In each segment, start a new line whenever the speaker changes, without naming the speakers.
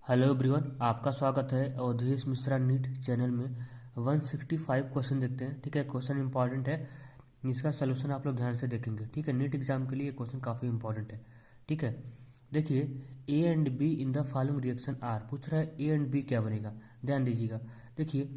Hello everyone, आपका स्वागत है अवधेश मिश्रा नीट चैनल में। 165 क्वेश्चन देखते हैं। ठीक है, क्वेश्चन इंपॉर्टेंट है, इसका सलूशन आप लोग ध्यान से देखेंगे। ठीक है, नीट एग्जाम के लिए क्वेश्चन काफ़ी इंपॉर्टेंट है। ठीक है, देखिए A and B in the following reaction are, पूछ रहा है ए एंड बी क्या बनेगा। ध्यान दीजिएगा। देखिए,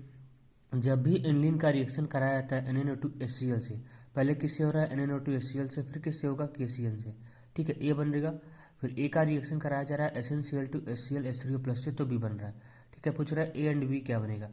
जब भी एनिलीन का रिएक्शन कराया जाता है NaO2HCl से, पहले किससे हो रहा है NaO2HCl से, फिर किससे होगा KCl से। ठीक है, ए बनेगा। फिर ए का रिएक्शन कराया जा रहा है SnCl2HCl H3O+ से, तो बी बन रहा है। ठीक है, पूछ रहा है ए एंड बी क्या बनेगा।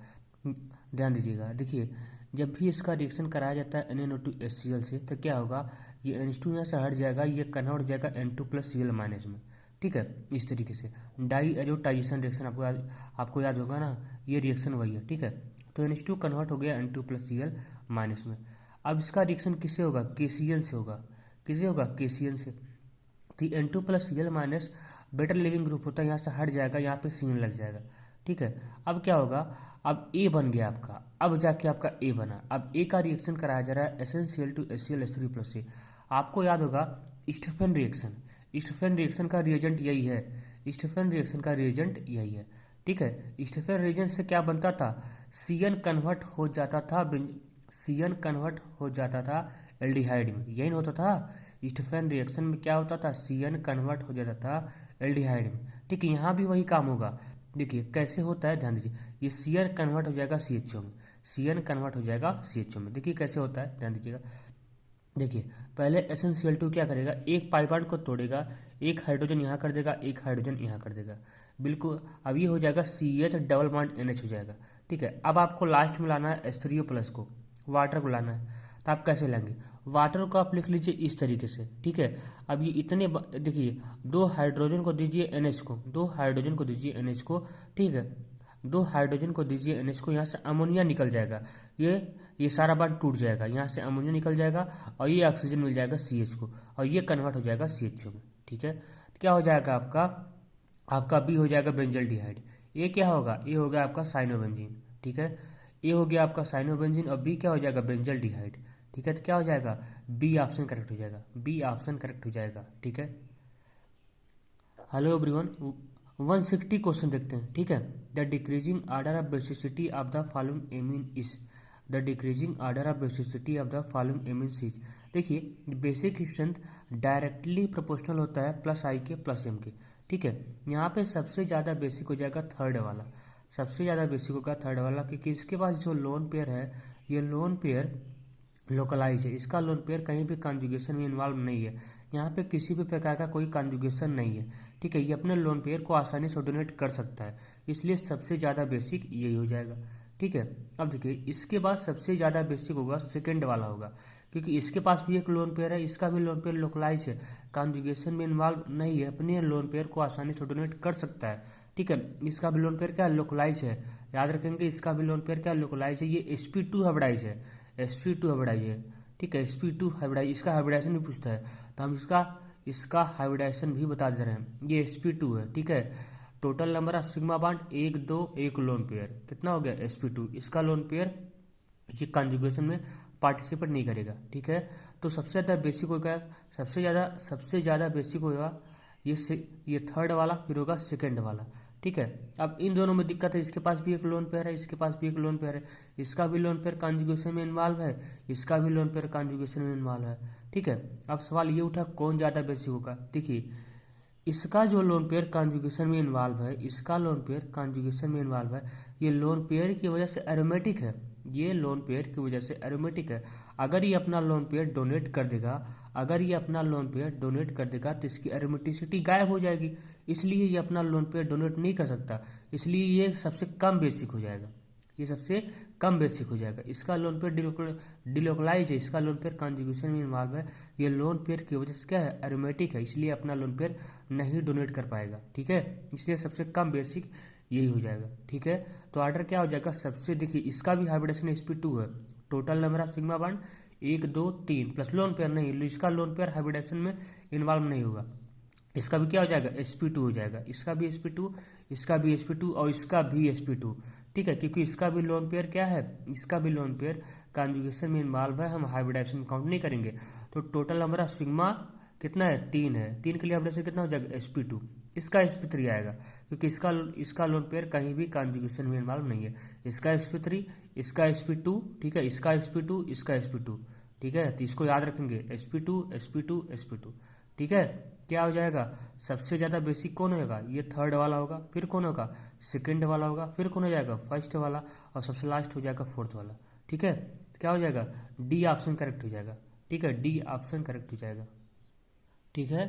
ध्यान दीजिएगा। देखिए, जब भी इसका रिएक्शन कराया जाता है NaO2HCl से, तो क्या होगा, ये H2 यहाँ से हट जाएगा, ये कन्वर्ट हो जाएगा N2+Cl- में। ठीक है, इस तरीके से डाई एजोटाइजेशन रिएक्शन आपको याद होगा ना, ये रिएक्शन वही है। ठीक है, तो NH2 कन्वर्ट हो गया N2+Cl- में। अब इसका रिएक्शन किससे होगा, KCl से होगा। किससे होगा, KCl से। तो N2+Cl- बेटर लिविंग ग्रुप होता है, यहाँ से हट जाएगा, यहाँ पे Cl लग जाएगा। ठीक है, अब क्या होगा, अब ए बन गया आपका। अब जाके आपका ए बना। अब ए का रिएक्शन कराया जा रहा है SnCl2HCl H3O+ से। आपको याद होगा स्टीफन रिएक्शन, स्टीफन रिएक्शन का रिएजेंट यही है। स्टीफन रिएक्शन का रिएजेंट यही है। ठीक है, स्टीफन रिएजेंट से क्या बनता था, Cn कन्वर्ट हो जाता था, Cn कन्वर्ट हो जाता था एल्डिहाइड में। यही होता था, स्टीफन रिएक्शन में क्या होता था, Cn कन्वर्ट हो जाता था एल्डिहाइड में। ठीक है, यहाँ भी वही काम होगा। देखिए कैसे होता है, ध्यान दीजिए। ये Cn कन्वर्ट हो जाएगा CHO में, Cn कन्वर्ट हो जाएगा CHO में। देखिए कैसे होता है, ध्यान दीजिएगा। देखिए, पहले SnCl2 क्या करेगा, एक पाई बॉन्ड को तोड़ेगा, एक हाइड्रोजन यहाँ कर देगा, एक हाइड्रोजन यहाँ कर देगा। बिल्कुल, अब ये हो जाएगा CH डबल बॉन्ड NH हो जाएगा। ठीक है, अब आपको लास्ट में लाना है H3O+ को, वाटर को लाना है। तो आप कैसे लेंगे, वाटर को आप लिख लीजिए इस तरीके से। ठीक है, अब ये इतने देखिए, दो हाइड्रोजन को दीजिए NH को, दो हाइड्रोजन को दीजिए NH को। ठीक है, दो हाइड्रोजन को दीजिए NH को, यहाँ से अमोनिया निकल जाएगा। ये सारा बांड टूट जाएगा, यहाँ से अमोनिया निकल जाएगा और ये ऑक्सीजन मिल जाएगा CH को, और ये कन्वर्ट हो जाएगा CHO में। ठीक है, तो क्या हो जाएगा आपका, आपका बी हो जाएगा बेंजल्डिहाइड। ये क्या होगा, ये हो गया आपका साइनोबेंजीन। ठीक है, ये हो गया आपका साइनोबेंजीन, और बी क्या हो जाएगा, बेंजल्डिहाइड। ठीक है, तो क्या हो जाएगा, बी ऑप्शन करेक्ट हो जाएगा, बी ऑप्शन करेक्ट हो जाएगा। ठीक है, हेलो एवरीवन, 160 क्वेश्चन देखते हैं। ठीक है, the decreasing order of basicity of the following amine is, the decreasing order of basicity of the following amine is. देखिए, बेसिक स्ट्रेंथ डायरेक्टली प्रोपोर्शनल होता है +I के +M के। ठीक है, यहाँ पे सबसे ज़्यादा बेसिक हो जाएगा थर्ड वाला, सबसे ज़्यादा बेसिक होगा थर्ड वाला, क्योंकि इसके पास जो लोन पेयर है, ये लोन पेयर लोकलाइज है। इसका लोन पेयर कहीं भी कॉन्जुगेशन में इन्वॉल्व नहीं है, यहाँ पे किसी भी प्रकार का कोई कॉन्जुगेशन नहीं है। ठीक है, ये अपने लोन पेयर को आसानी से डोनेट कर सकता है, इसलिए सबसे ज़्यादा बेसिक यही हो जाएगा। ठीक है, अब देखिए इसके बाद सबसे ज़्यादा बेसिक होगा सेकेंड वाला होगा, क्योंकि इसके पास भी एक लोन पेयर है, इसका भी लोन पेयर लोकलाइज है, कॉन्जुगेशन में इन्वॉल्व नहीं है, अपने लोन पेयर को आसानी से डोनेट कर सकता है। ठीक है, इसका भी लोन पेयर क्या लोकलाइज है, याद रखेंगे, इसका भी लोन पेयर क्या लोकलाइज है, ये sp2 हाइब्रिडाइज है, sp2 हाइब्रिडाइज है। ठीक है, sp2 हाइब्रिडाइज, इसका हाइब्रिडाइजेशन भी पूछता है, तो हम इसका इसका हाइब्रिडाइजेशन भी बता दे रहे हैं। ये sp2 है। ठीक है, total number of sigma bond 1 2, एक लोन पेयर कितना हो गया sp2, इसका लोन पेयर ये कॉन्जुगेशन में पार्टिसिपेट नहीं करेगा। ठीक है, तो सबसे ज़्यादा बेसिक होगा, सबसे ज़्यादा बेसिक होगा ये थर्ड वाला, फिर होगा सेकेंड वाला। ठीक है, अब इन दोनों में दिक्कत है, इसके पास भी एक लोन पेयर है, इसके पास भी एक लोन पेयर है, इसका भी लोन पेयर कॉन्जुगेशन में इन्वॉल्व है, इसका भी लोन पेयर कॉन्जुगेशन में इन्वॉल्व है। ठीक है, अब सवाल ये उठा कौन ज़्यादा बेसिक होगा। देखिए, इसका जो लोन पेयर कॉन्जुगेशन में इन्वॉल्व है, इसका लोन पेयर कॉन्जुगेशन में इन्वॉल्व है, ये लोन पेयर की वजह से एरोमेटिक है, ये लोन पेयर की वजह से एरोमेटिक है। अगर ये अपना लोन पेयर डोनेट कर देगा, अगर ये अपना लोन पेयर डोनेट कर देगा, तो इसकी एरोमेटिसिटी गायब हो जाएगी, इसलिए ये अपना लोन पेयर डोनेट नहीं कर सकता, इसलिए ये सबसे कम बेसिक हो जाएगा, ये सबसे कम बेसिक हो जाएगा। इसका लोन पेयर डिलोकलाइज है, इसका लोन पेयर कॉन्जुगेशन में इन्वॉल्व है, ये लोन पेयर की वजह से क्या है, एरोमेटिक है, इसलिए अपना लोन पेयर नहीं डोनेट कर पाएगा। ठीक है, इसलिए सबसे कम बेसिक यही हो जाएगा। ठीक है, तो ऑर्डर क्या हो जाएगा, सबसे देखिए इसका भी हाइब्रिडेशन sp2 है, total number of sigma bond 1 2 3 plus lone pair नहीं, इसका लोन पेयर हाइब्रिडेशन में इन्वॉल्व नहीं होगा, इसका भी क्या हो जाएगा sp2 हो जाएगा, इसका भी sp2, इसका भी sp2 और इसका भी sp2। ठीक है, क्योंकि इसका भी लोन पेयर क्या है, इसका भी लोन पेयर कॉन्जुगेशन में इन्वॉल्व है, हम हाइब्रिडाइजेशन काउंट नहीं करेंगे। तो टोटल नंबर ऑफ सिग्मा कितना है, 3 है, 3 के लिए हाइब्रिडाइजेशन कितना हो जाएगा sp2, इसका sp3 आएगा, क्योंकि इसका लोन पेयर कहीं भी कॉन्जुगेशन में इन्वॉल्व नहीं है। इसका sp3, इसका sp2, ठीक है, इसका sp2, इसका sp2, ठीक है, तो इसको याद रखेंगे, sp2 sp2 sp2, ठीक है। क्या हो जाएगा, सबसे ज़्यादा बेसिक कौन होगा, ये थर्ड वाला होगा, फिर कौन होगा, सेकेंड वाला होगा, फिर कौन हो जाएगा, फर्स्ट वाला, और सबसे लास्ट हो जाएगा फोर्थ वाला, ठीक है। क्या हो जाएगा, डी ऑप्शन करेक्ट हो जाएगा, ठीक है, डी ऑप्शन करेक्ट हो जाएगा, ठीक है।